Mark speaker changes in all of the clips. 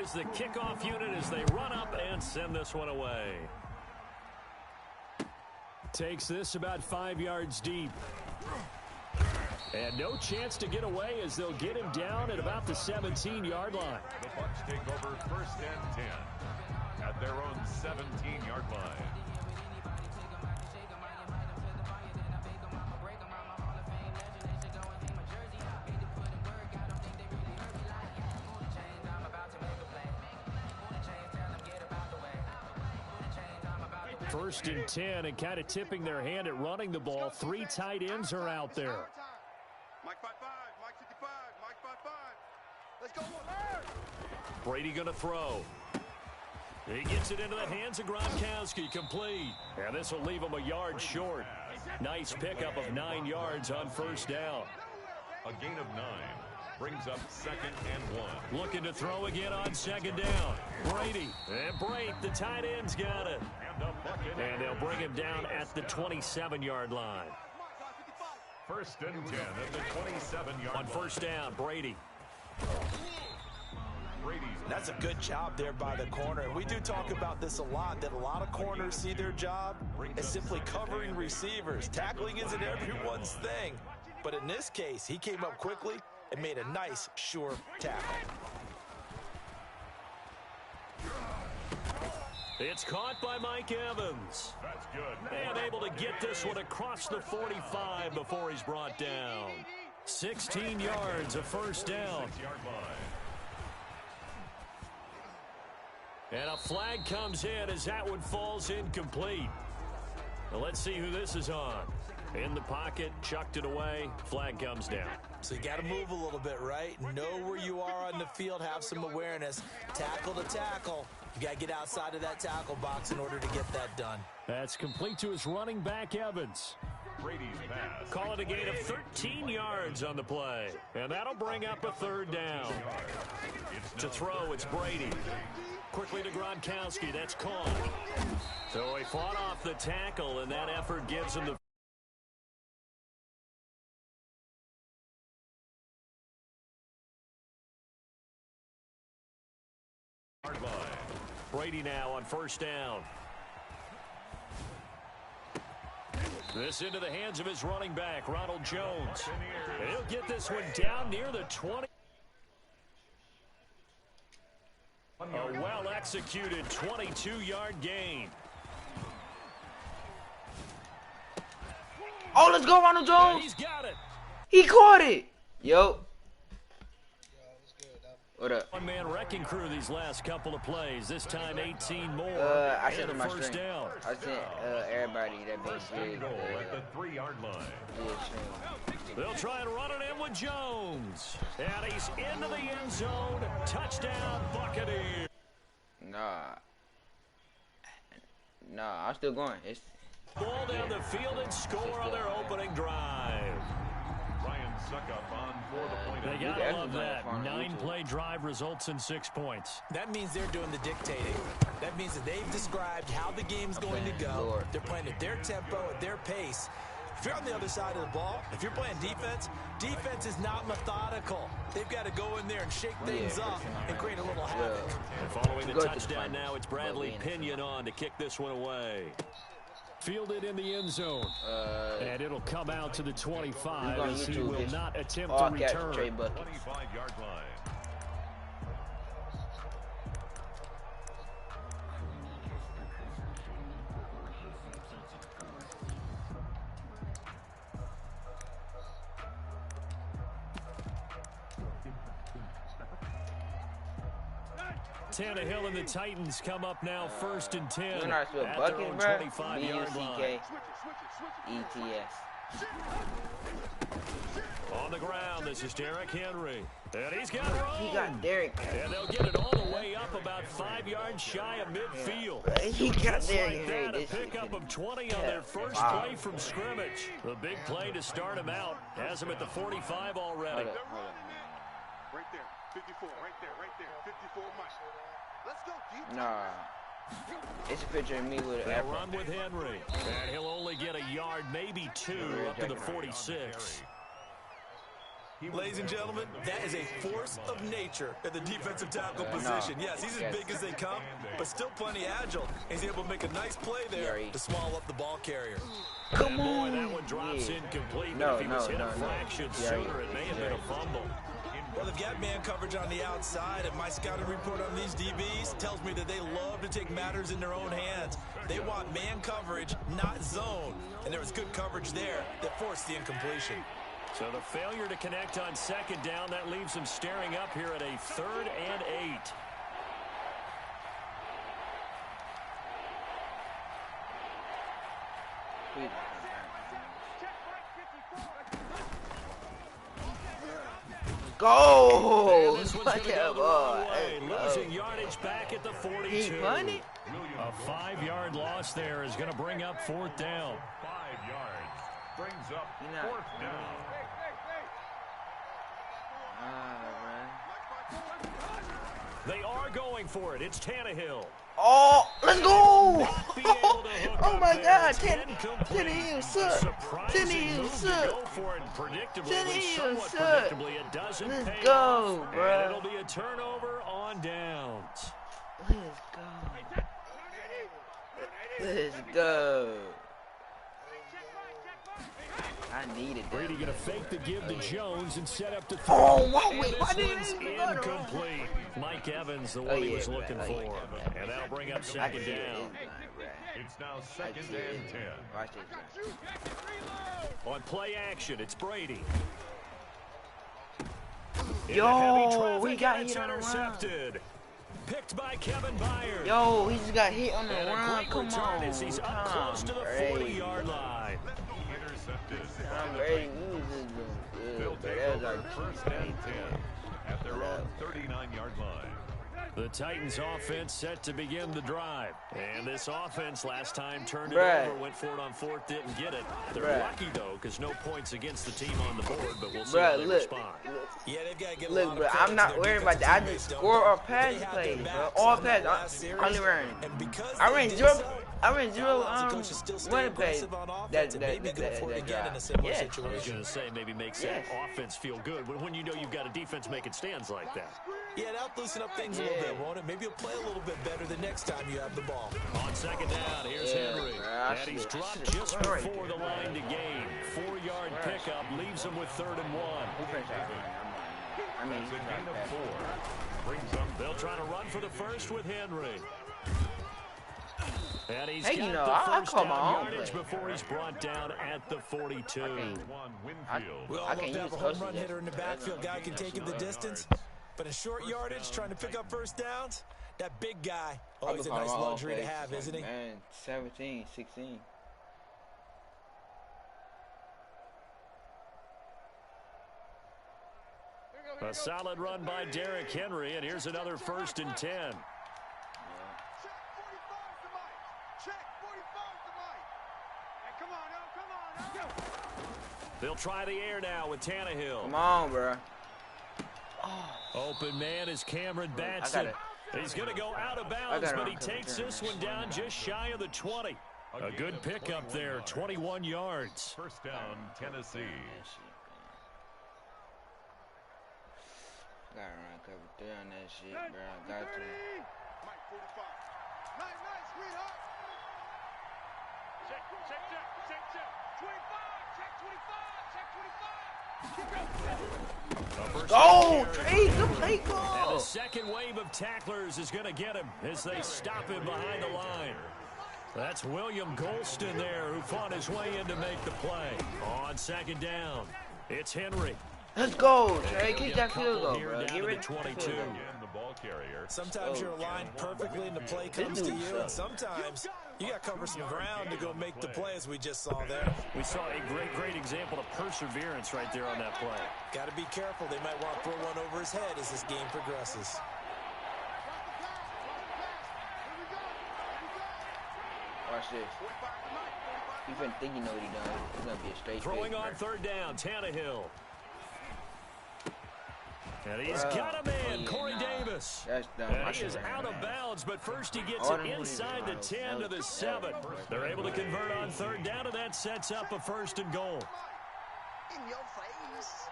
Speaker 1: Here's the kickoff unit as they run up and send this one away. Takes this about 5 yards deep. And no chance to get away as they'll get him down at about the 17-yard line.
Speaker 2: The Bucs take over 1st and 10 at their own 17-yard line.
Speaker 1: First and 10, and kind of tipping their hand at running the ball. 3 tight ends are out there.
Speaker 3: Mike 5-5, Mike 55, Mike 5-5. Let's go.
Speaker 1: Brady going to throw. He gets it into the hands of Gronkowski, complete. And this will leave him a yard short. Nice pickup of 9 yards on 1st down.
Speaker 2: A gain of 9 brings up 2nd and 1.
Speaker 1: Looking to throw again on 2nd down. Brady and Brate, the tight end's got it. And they'll bring him down at the 27-yard line.
Speaker 2: 1st and 10 at the 27-yard line.
Speaker 1: On 1st down, Brady.
Speaker 4: That's a good job there by the corner. And we do talk about this a lot, that a lot of corners see their job as simply covering receivers. Tackling isn't everyone's thing. But in this case, he came up quickly and made a nice, sure tackle.
Speaker 1: It's caught by Mike Evans.
Speaker 2: That's good.
Speaker 1: And able to get this one across the 45 before he's brought down. 16 yards, a 1st down. And a flag comes in as that one falls incomplete. Now let's see who this is on. In the pocket, chucked it away, flag comes down.
Speaker 4: So you got to move a little bit, right? Know where you are on the field, have some awareness. Tackle to tackle. You got to get outside of that tackle box in order to get that done.
Speaker 1: That's complete to his running back, Evans.
Speaker 2: Brady's pass.
Speaker 1: Call it a gain of 13 yards on the play. And that'll bring up a 3rd down. To throw, it's Brady. Quickly to Gronkowski, that's caught. So he fought off the tackle, and that effort gives him the Brady now on 1st down. This into the hands of his running back, Ronald Jones. And he'll get this one down near the 20. A well-executed 22-yard gain.
Speaker 5: Oh, let's go, Ronald Jones.
Speaker 1: And he's got it.
Speaker 5: He caught it. Yo. What up?
Speaker 1: One-man wrecking crew these last couple of plays. This time 18 more.
Speaker 5: I sent him my
Speaker 1: 1st
Speaker 5: stream.
Speaker 1: down.
Speaker 5: I sent everybody that big
Speaker 2: At the 3-yard line.
Speaker 1: They'll try and run it in with Jones. And he's into the end zone. Touchdown, Buccaneers.
Speaker 5: Nah, I'm still going. It's
Speaker 1: ball down the field and score on their opening drive.
Speaker 2: Ryan Suckup on for the point.
Speaker 1: They gotta love that. 9-play drive results in 6 points.
Speaker 4: That means they're doing the dictating. That means that they've described how the game's going to go. They're playing at their tempo, at their pace. If you're on the other side of the ball, if you're playing defense, defense is not methodical. They've got to go in there and shake things up and create a little havoc.
Speaker 1: And following the touchdown now, it's Bradley Pinion on to kick this one away. Fielded in the end zone. And it'll come out to the 25 as he will not attempt to return.
Speaker 2: 25-yard line.
Speaker 1: Tannehill and the Titans come up now 1st and 10
Speaker 5: when I
Speaker 1: at their own 25-yard line.
Speaker 5: ETS.
Speaker 1: On the ground, this is Derrick Henry. And he's got room.
Speaker 5: He got Derrick.
Speaker 1: And they'll get it all the way up about 5 yards shy of midfield.
Speaker 5: He got
Speaker 1: Like
Speaker 5: Derrick
Speaker 1: that, a
Speaker 5: Henry.
Speaker 1: pickup of 20 on their first play from scrimmage. The big play to start him out. Has him at the 45 already.
Speaker 3: Right there, 54, right there, 54 Mike. Let's go, deep.
Speaker 5: Nah. It's a picture of me with an
Speaker 1: They'll
Speaker 5: afro.
Speaker 1: run with Henry. And he'll only get a yard, maybe 2, up to the 46.
Speaker 4: Ladies and gentlemen, that is a force of nature at the defensive tackle position. Yes, he's as big as they come, but still plenty agile. He's able to make a nice play there to swallow up the ball carrier.
Speaker 1: Come on. Boy, that one drops incomplete. But if he was hit a fraction sooner, it may have been a fumble.
Speaker 4: Well, they've got man coverage on the outside, and my scouting report on these DBs tells me that they love to take matters in their own hands. They want man coverage, not zone. And there was good coverage there that forced the incompletion.
Speaker 1: So the failure to connect on second down, that leaves them staring up here at a 3rd and 8.
Speaker 5: Go!
Speaker 1: Losing yardage back at the 42.
Speaker 5: He punted?
Speaker 1: A 5-yard loss there is going to bring up 4th down.
Speaker 2: 5 yards brings up 4th down.
Speaker 1: They are going for it. It's Tannehill.
Speaker 5: Oh, let's go! Oh my God, Tannehill suck. Tannehill suck. Tannehill suck. Let's go, bro.
Speaker 1: And it'll be a turnover on downs.
Speaker 5: Let's go. Let's go. I needed that.
Speaker 1: Brady going to fake the give to Jones and set up to throw.
Speaker 5: Oh, wow, wait, why did
Speaker 1: This
Speaker 5: he
Speaker 1: one's incomplete. Mike Evans, the one he was looking for. And that'll bring up 2nd down.
Speaker 2: It's now 2nd and 10.
Speaker 5: Watch this.
Speaker 1: On play action, it's Brady.
Speaker 5: Yo, we got
Speaker 1: It's
Speaker 5: hit on the run.
Speaker 1: intercepted. Picked by Kevin Byard.
Speaker 5: Yo, he just got hit on the
Speaker 1: And a
Speaker 5: run.
Speaker 1: great
Speaker 5: Come
Speaker 1: return
Speaker 5: on.
Speaker 1: as he's up close to the 40-yard line.
Speaker 2: Intercepted.
Speaker 5: I'm ready. We was just doing
Speaker 2: They'll
Speaker 5: good, but
Speaker 2: take
Speaker 5: that was
Speaker 2: over
Speaker 5: like
Speaker 2: 1st and 10 at their own 39-yard line.
Speaker 1: The Titans offense set to begin the drive. And this offense last time turned it over, went for it on 4th, didn't get it. They're lucky, though, because no points against the team on the board, but we'll see how they respond.
Speaker 4: Yeah, they've got to get
Speaker 5: Look, bro, I'm not worried about that. I just score or pass plays, bro. All pass. Only run. I ran zero running plays. That
Speaker 1: Yeah. I was going to say, maybe makes that offense feel good. But when you know you've got a defense making stands like that.
Speaker 4: Yeah, that'll loosen up things a little bit, won't it? Maybe you'll play a little bit better the next time you have the ball.
Speaker 1: On 2nd down, here's Henry. And he's dropped just before the line to gain. 4-yard pickup leaves him with 3rd and 1.
Speaker 2: That's a gain of 4. Brings up.
Speaker 1: They'll try to run for the first with Henry. And he's
Speaker 5: Hey,
Speaker 1: got
Speaker 5: you know,
Speaker 1: the
Speaker 5: I
Speaker 1: first
Speaker 5: call
Speaker 1: down
Speaker 5: my own
Speaker 1: yardage
Speaker 5: play.
Speaker 1: before he's brought down at the 42.
Speaker 4: We all love to have a home run hitter in the backfield. Guy can take it the distance. But in short yardage, trying to pick up 1st downs, that big guy, always a nice luxury to have, isn't he?
Speaker 5: Man, 17, 16.
Speaker 1: A solid run by Derrick Henry, and here's another 1st and 10. They'll try the air now with Tannehill.
Speaker 5: Come on, bro.
Speaker 1: Open man is Cameron Batson. He's going to go out of bounds, but he takes this one down just shy of the 20. A good pickup there, 21 yards.
Speaker 2: 1st down, Tennessee.
Speaker 5: Gotta run cover 3 on that shit, bro. I got to.
Speaker 3: Mike 45. Nice, sweetheart. Check. 25. Check 25.
Speaker 5: Go, Trey, good play
Speaker 1: And
Speaker 5: call.
Speaker 1: the second wave of tacklers is going to get him as they stop him behind the line. That's William Golston there who fought his way in to make the play. On 2nd down, it's Henry.
Speaker 5: Let's go, Trey. Kick that field goal, bro.
Speaker 1: Down
Speaker 5: Get
Speaker 1: to
Speaker 5: rid
Speaker 1: the
Speaker 5: of
Speaker 1: 22.
Speaker 2: Again, the ball carrier.
Speaker 4: Sometimes you're aligned perfectly and the play comes to you, and sometimes you got to cover some ground to go make the play, as we just saw there.
Speaker 1: We saw a great example of perseverance right there on that play.
Speaker 4: Got to be careful. They might want to throw one over his head as this game progresses.
Speaker 5: Watch this. He been thinking, you know what he done. It's going to be a straight
Speaker 1: Throwing
Speaker 5: fade,
Speaker 1: on
Speaker 5: bro.
Speaker 1: 3rd down, Tannehill. And he's got a man, Corey Davis.
Speaker 5: That's dumb.
Speaker 1: And he is out of bounds, but first he gets it inside the 10 to the 7. They're able to convert on 3rd down, and that sets up a 1st and goal.
Speaker 3: In your face.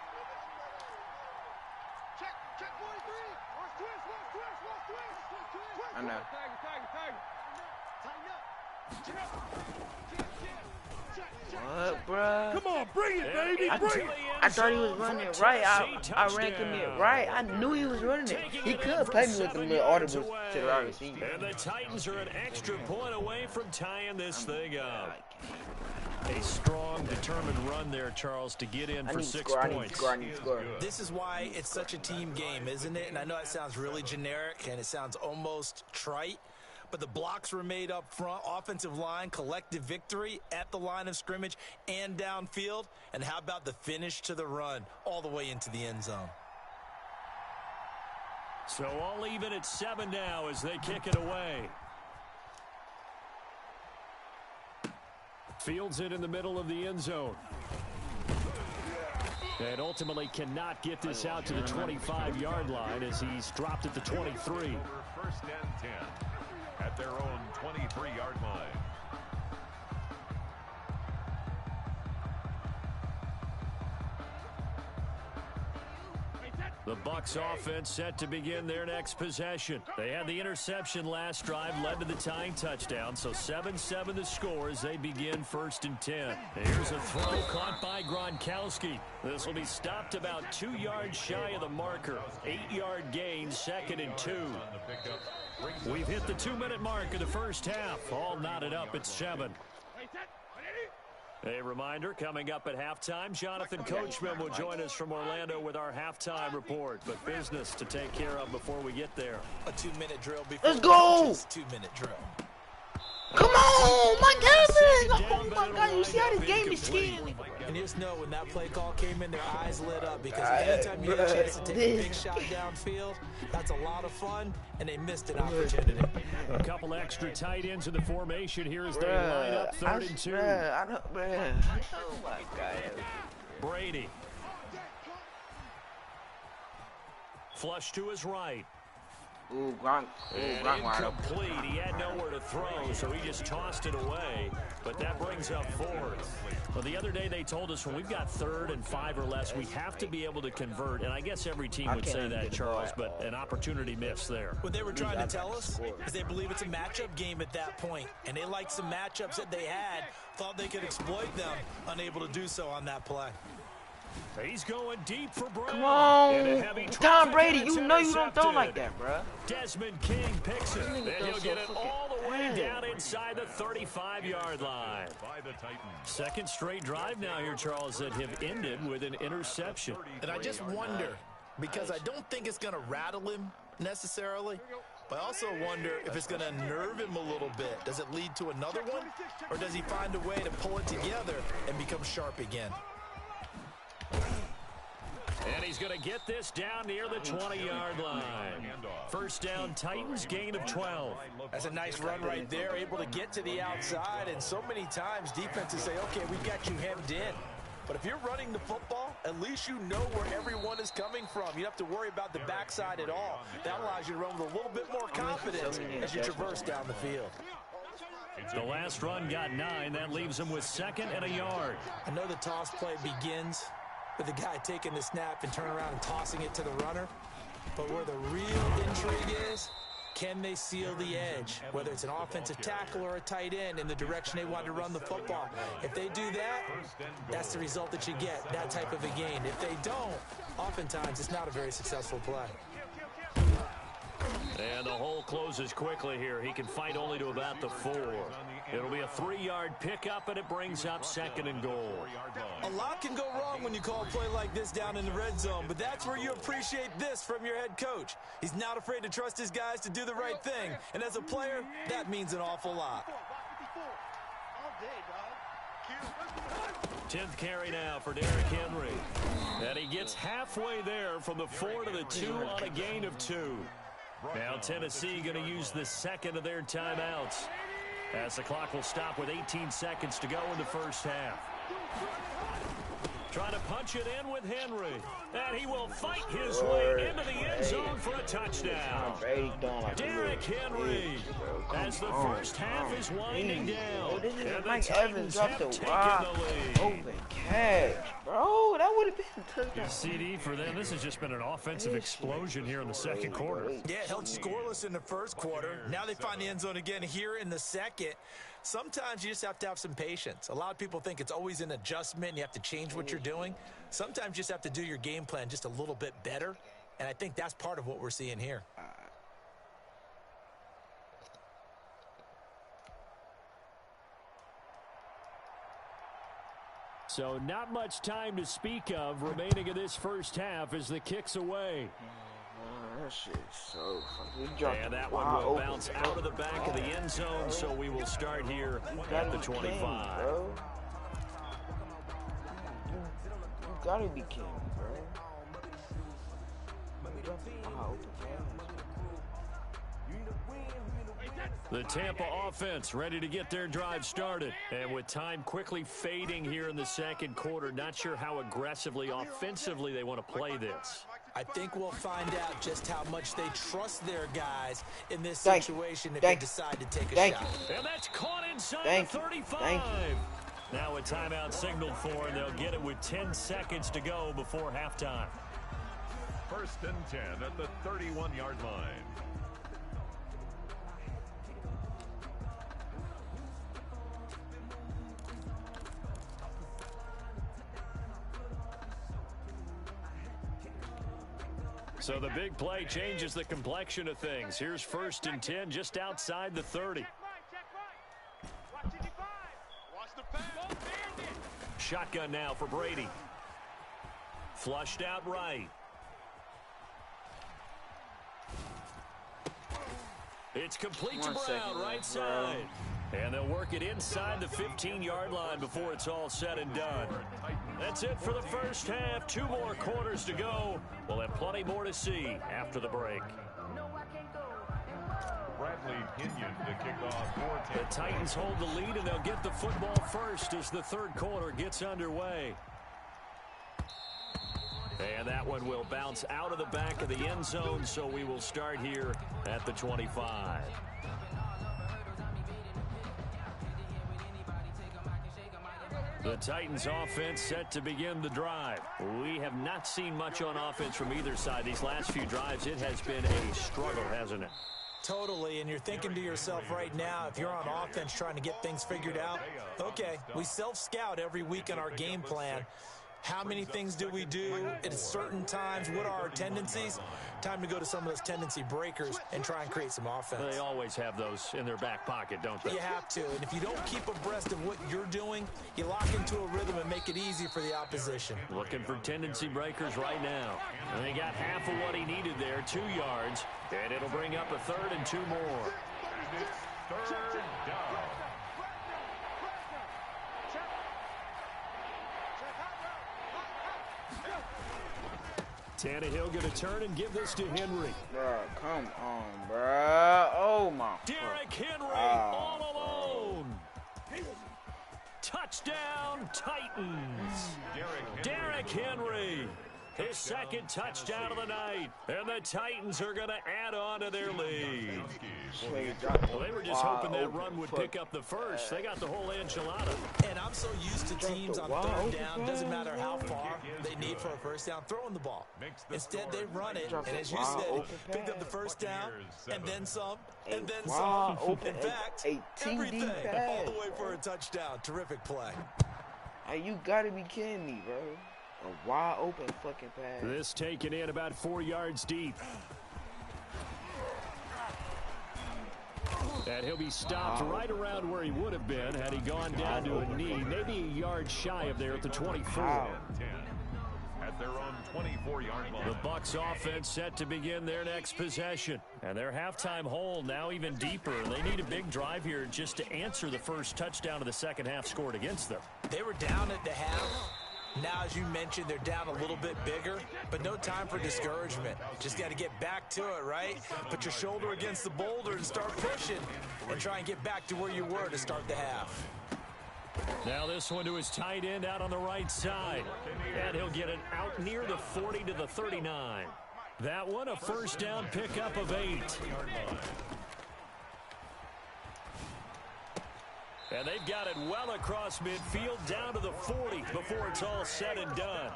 Speaker 5: I know. What, bruh?
Speaker 1: Come on, bring it, baby.
Speaker 5: I thought he was running it right. I ran commit right. I knew he was running it. He could play me with the little audibles to the wide receiver.
Speaker 1: And the Titans are an extra point away from tying this thing up. A strong, determined run there, Charles, to get in for 6 points.
Speaker 5: I need to score.
Speaker 4: This is why it's such a team game, isn't it? And I know it sounds really generic and it sounds almost trite, but the blocks were made up front, offensive line, collective victory at the line of scrimmage and downfield. And how about the finish to the run all the way into the end zone?
Speaker 1: So all even at 7 now as they kick it away. Fields it in the middle of the end zone. And ultimately cannot get this out to the 25-yard line as he's dropped at the 23.
Speaker 2: First and 10 at their own 23-yard line.
Speaker 1: The Bucs offense set to begin their next possession. They had the interception last drive, led to the tying touchdown, so 7-7 the score as they begin 1st and 10. Here's a throw caught by Gronkowski. This will be stopped about 2 yards shy of the marker. 8-yard gain, 2nd and 2. We've hit the 2-minute mark of the first half. All knotted up at 7. A reminder, coming up at halftime, Jonathan Coachman will join us from Orlando with our halftime report. But business to take care of before we get there.
Speaker 4: A 2-minute drill before
Speaker 5: Let's go!
Speaker 4: 2-minute drill.
Speaker 5: Come on, my goodness! Oh my God, you see how this game is scaring?
Speaker 4: And just know when that play call came in, their eyes lit up because anytime you get a chance to take a big shot downfield, that's a lot of fun, and they missed an opportunity.
Speaker 1: A couple extra tight ends in the formation here as they line up 3rd and 2.
Speaker 5: Oh my God.
Speaker 1: Brady. Flush to his right.
Speaker 5: Ooh, Gronk wide open.
Speaker 1: Incomplete. He had nowhere to throw, so he just tossed it away. But that brings up 4th. Well, the other day they told us when we've got 3rd and 5 or less, we have to be able to convert. And I guess every team would say that, Charles, but an opportunity missed there.
Speaker 4: What they were trying to tell us is they believe it's a matchup game at that point. And they liked some matchups that they had, thought they could exploit them, unable to do so on that play.
Speaker 1: He's going deep for Brown.
Speaker 5: Come on, Tom Brady, you know you don't throw like that, bro.
Speaker 1: Desmond King picks it, and he'll get it all the way down inside the 35-yard line. Second straight drive now here, Charles, that have ended with an interception.
Speaker 4: And I just wonder, because I don't think it's going to rattle him necessarily, but I also wonder if it's going to nerve him a little bit. Does it lead to another one, or does he find a way to pull it together and become sharp again?
Speaker 1: And he's going to get this down near the 20-yard line. First down, Titans, gain of 12.
Speaker 4: That's a nice run right there, able to get to the outside. And so many times defenses say, okay, we've got you hemmed in. But if you're running the football, at least you know where everyone is coming from. You don't have to worry about the backside at all. That allows you to run with a little bit more confidence as you traverse down the field.
Speaker 1: The last run got 9. That leaves him with 2nd and a yard.
Speaker 4: I know the toss play begins with the guy taking the snap and turn around and tossing it to the runner. But where the real intrigue is, can they seal the edge? Whether it's an offensive tackle or a tight end in the direction they want to run the football. If they do that, that's the result that you get, that type of a gain. If they don't, oftentimes it's not a very successful play.
Speaker 1: And the hole closes quickly here. He can fight only to about the 4. It'll be a 3-yard pickup, and it brings up 2nd and goal.
Speaker 4: A lot can go wrong when you call a play like this down in the red zone, but that's where you appreciate this from your head coach. He's not afraid to trust his guys to do the right thing, and as a player, that means an awful lot.
Speaker 1: 10th carry now for Derrick Henry. And he gets halfway there from the 4 to the 2 on a gain of 2. Now Tennessee going to use the 2nd of their timeouts as the clock will stop with 18 seconds to go in the first half. Trying to punch it in with Henry. And he will fight his way into the end zone for a touchdown. Derrick Henry as the first half is winding down.
Speaker 5: Mike Evans dropped the wide open catch, bro. That would have been touchdown.
Speaker 1: CD for them. This has just been an offensive explosion here in the second quarter.
Speaker 4: Yeah, held scoreless in the first quarter. Now they find the end zone again here in the second. Sometimes you just have to have some patience. A lot of people think it's always an adjustment and you have to change what you're doing. Sometimes you just have to do your game plan just a little bit better, and I think that's part of what we're seeing here.
Speaker 1: So not much time to speak of remaining in this first half as the kick's away.
Speaker 5: That shit is so fucking.
Speaker 1: And that one will bounce out of the back of the end zone, so we will start here at the 25.
Speaker 5: You gotta be kidding, bro.
Speaker 1: The Tampa offense ready to get their drive started. And with time quickly fading here in the second quarter, not sure how aggressively, offensively they want to play this.
Speaker 4: I think we'll find out just how much they trust their guys in this situation if they decide to take a shot.
Speaker 1: And that's caught inside the 35. Now a timeout signaled for, and they'll get it with 10 seconds to go before halftime.
Speaker 2: 1st and 10 at the 31-yard line.
Speaker 1: So the big play changes the complexion of things. Here's 1st and 10 just outside the 30. Shotgun now for Brady. Flushed out right. It's complete to Brown, right side. And they'll work it inside the 15-yard line before it's all said and done. That's it for the first half. 2 more quarters to go. We'll have plenty more to see after the break.
Speaker 2: Bradley Pinion to kick off for Tampa.
Speaker 1: The Titans hold the lead, and they'll get the football first as the third quarter gets underway. And that one will bounce out of the back of the end zone, so we will start here at the 25. The Titans offense set to begin the drive. We have not seen much on offense from either side. These last few drives, it has been a struggle, hasn't it?
Speaker 4: Totally, and you're thinking to yourself right now, if you're on offense trying to get things figured out, okay, we self-scout every week on our game plan. How many things do we do at certain times? What are our tendencies? Time to go to some of those tendency breakers and try and create some offense.
Speaker 1: They always have those in their back pocket, don't they?
Speaker 4: You have to, and if you don't keep abreast of what you're doing, you lock into a rhythm and make it easy for the opposition.
Speaker 1: Looking for tendency breakers right now. And they got half of what he needed there, 2 yards, and it'll bring up a 3rd and 2 more.
Speaker 2: And it's 3rd down.
Speaker 1: Tannehill going to turn and give this to Henry.
Speaker 5: Bro, come on, bro. Oh, my.
Speaker 1: Derrick Henry all alone. Touchdown, Titans. Derrick Henry. His second touchdown of the night. And the Titans are going to add on to their lead. Well, they were just hoping that run would pick up the first. They got the whole enchilada.
Speaker 4: And I'm so used to teams on 3rd down, doesn't matter how far they need for a first down, throwing the ball. Instead, they run it, and as you said, picked up the first down, and then some, and then some. In fact, everything, all the way for a touchdown. Terrific play.
Speaker 5: Hey, you gotta be kidding me, bro. A wide open fucking pass.
Speaker 1: This taken in about 4 yards deep. And he'll be stopped right around where he would have been had he gone down to a knee, maybe a yard shy of there at the 24.
Speaker 2: At their own 24-yard line.
Speaker 1: The Bucs offense set to begin their next possession. And their halftime hole now even deeper. They need a big drive here just to answer the first touchdown of the second half scored against them.
Speaker 4: They were down at the half. Now, as you mentioned, they're down a little bit bigger, but no time for discouragement. Just got to get back to it, right? Put your shoulder against the boulder and start pushing and try and get back to where you were to start the half.
Speaker 1: Now this one to his tight end out on the right side. And he'll get it out near the 40 to the 39. That one a first down pickup of 8. And they've got it well across midfield down to the 40 before it's all said and done.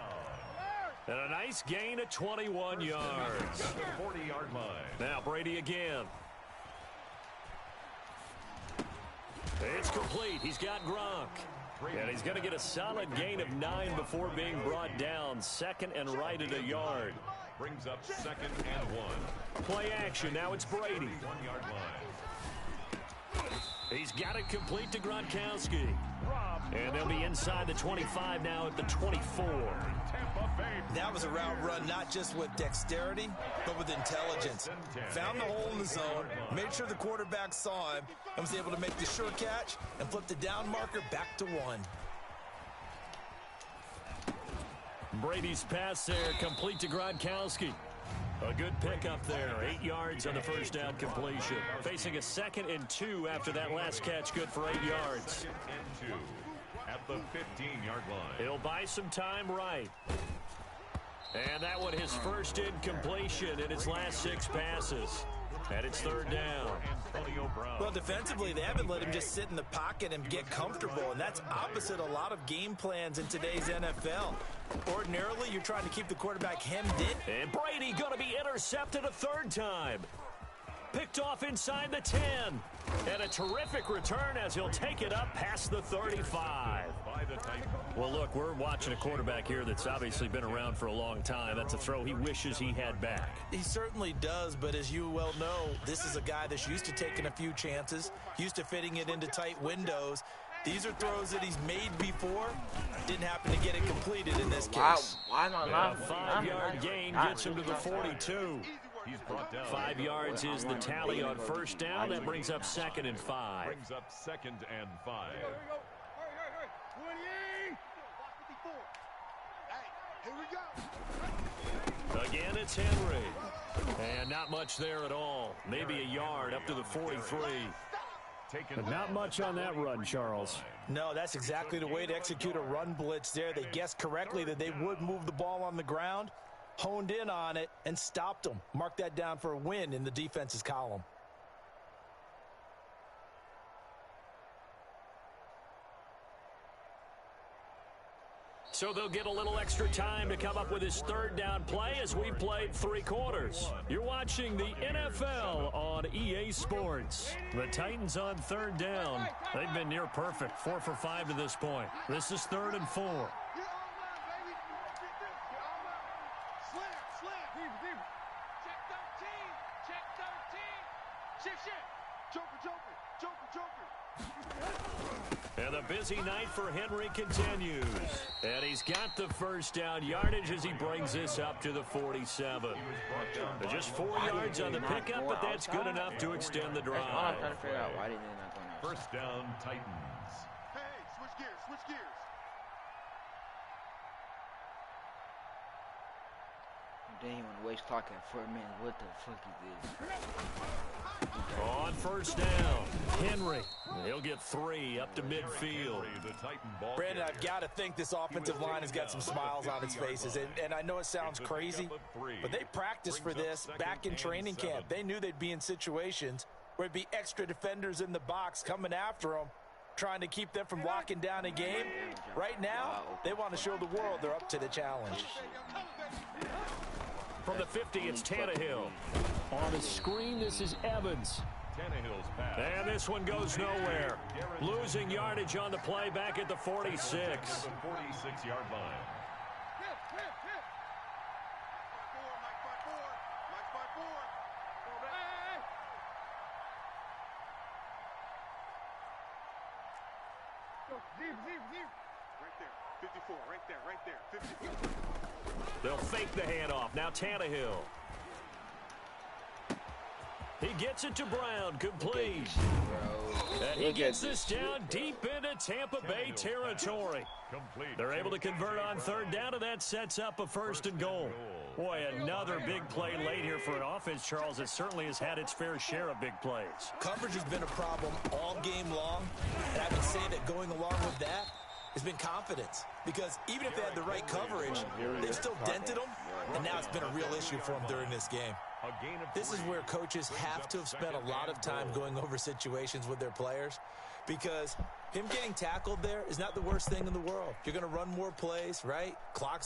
Speaker 1: And a nice gain of 21 yards.
Speaker 2: 40-yard line.
Speaker 1: Now Brady again. It's complete. He's got Gronk. And he's going to get a solid gain of 9 before being brought down. Second and right at a yard.
Speaker 2: Brings up 2nd and 1.
Speaker 1: Play action. Now it's Brady.
Speaker 2: 1-yard line.
Speaker 1: He's got it complete to Gronkowski. And they'll be inside the 25 now at the 24.
Speaker 4: That was a route run not just with dexterity, but with intelligence. Found the hole in the zone, made sure the quarterback saw him, and was able to make the sure catch and flip the down marker back to 1.
Speaker 1: Brady's pass there, complete to Gronkowski. A good pickup there, 8 yards on the first down completion. Facing a 2nd and 2 after that last catch, good for 8 yards.
Speaker 2: 2nd and 2 at the 15-yard line.
Speaker 1: He'll buy some time right. And that one his first incompletion in his last 6 passes. And it's 3rd down.
Speaker 4: Well, defensively, they haven't let him just sit in the pocket and get comfortable, and that's opposite a lot of game plans in today's NFL. Ordinarily, you're trying to keep the quarterback hemmed in.
Speaker 1: And Brady going to be intercepted a 3rd time. Picked off inside the 10. And a terrific return as he'll take it up past the 35. Well, look, we're watching a quarterback here that's obviously been around for a long time. That's a throw he wishes he had back.
Speaker 4: He certainly does, but as you well know, this is a guy that's used to taking a few chances, used to fitting it into tight windows. These are throws that he's made before. Didn't happen to get it completed in this case.
Speaker 5: Why not?
Speaker 1: A 5-yard gain gets him to the 42. 5 yards is the tally on first down. That brings up 2nd and 5.
Speaker 2: Brings up 2nd and 5.
Speaker 1: Again, it's Henry. And not much there at all. Maybe a yard up to the 43.
Speaker 6: But not much on that run, Charles.
Speaker 4: No, that's exactly the way to execute a run blitz there. They guessed correctly that they would move the ball on the ground, honed in on it, and stopped them. Mark that down for a win in the defense's column.
Speaker 1: So they'll get a little extra time to come up with his 3rd down play as we played 3 quarters. You're watching the NFL on EA Sports. The Titans on 3rd down. They've been near perfect, 4 for 5 to this point. This is 3rd and 4. And the busy night for Henry continues. And he's got the first down yardage as he brings this up to the 47. Just 4 yards on the pickup, but that's good enough to extend the drive.
Speaker 5: I'm trying to figure out why they did not go now.
Speaker 2: First down, Titans.
Speaker 3: Hey, switch gears, switch gears.
Speaker 5: Then he want to waste clock at 4 minutes. What the fuck is this?
Speaker 1: On first down, Henry. He'll get 3 up to midfield.
Speaker 4: Brandon, I've got to think this offensive line has got some smiles on its faces. And I know it sounds crazy, but they practiced for this back in training camp. They knew they'd be in situations where there'd be extra defenders in the box coming after them, trying to keep them from locking down a game. Right now, they want to show the world they're up to the challenge.
Speaker 1: From the 50, it's Tannehill.
Speaker 6: On the screen, this is Evans.
Speaker 1: And this one goes nowhere. Losing yardage on the play back at the 46.
Speaker 2: The 46-yard line.
Speaker 3: Right there, 54, right there, 54.
Speaker 1: They'll fake the handoff. Now Tannehill. He gets it to Brown, complete. And he gets this down deep into Tampa Bay territory. They're able to convert on 3rd down, and that sets up a 1st and goal. Boy, another big play late here for an offense, Charles, that certainly has had its fair share of big plays.
Speaker 4: Coverage has been a problem all game long, and I would say that going along with that has been confidence. Because even if they had the right coverage, they've still dented them, and now it's been a real issue for them during this game. This is where coaches have to have spent a lot of time going over situations with their players, because him getting tackled there is not the worst thing in the world. You're going to run more plays, right? Clock's